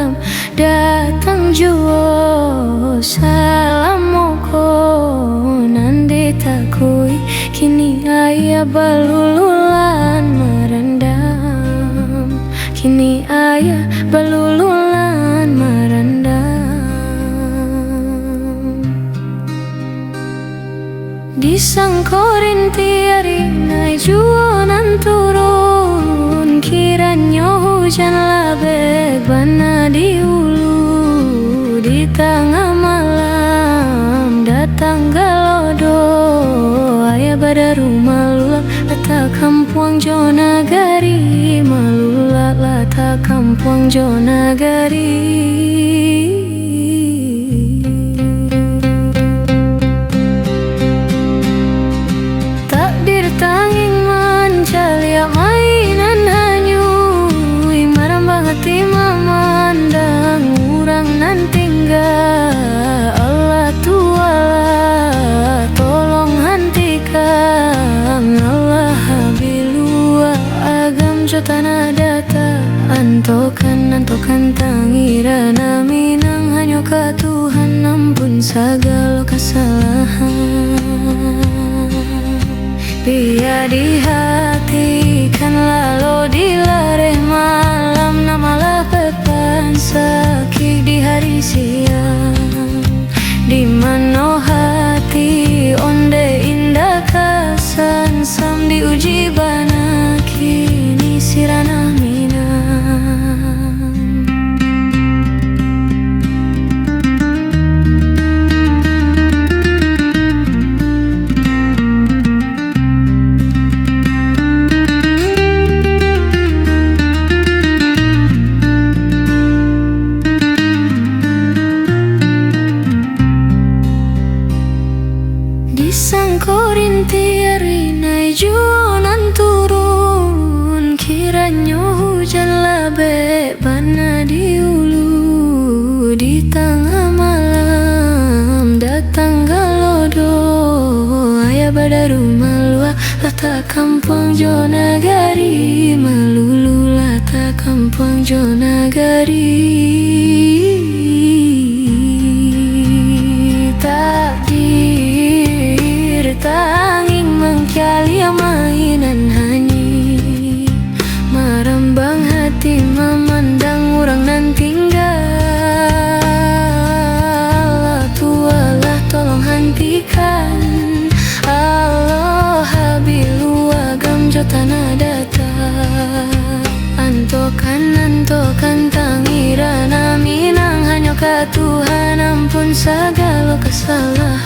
malam datang juo salamoko nandi takui kini ayah balululan merendam, kini ayah balululan merendam. Di sangkorin tiari naik juonan turun, kiranya hujan labek bana di ulu. Di tengah malam datang galodo, ayah pada rumah lula lata kampung jo nagari, malula lata kampung jo nagari. Allah Tuala tolong hentikan, Allah habilua agam jo tanah data. Antokan tangira naminang hanya ka Tuhan ampun segala kesalahan. Biar dihatikan lalu dilareh malam, namalah pepan sakit di hari siang. Di mana hati onde indah kasan sam diuji bana kini sirana minang. Sangkorin tiari naik juonan turun, kiranya hujan labek bana di ulu. Di tengah malam datang galodo, ayah pada rumah lua lata kampung jo nagari, malulu lata kampung jo nagari. Tanging mengkali mainan hanyi, merembang hati memandang orang nan tinggal. Allah Tuala tolong hentikan, Allah habilu agam jo tanah data. Antokan tangira naminang hanya ka Tuhan ampun segala kesalahan.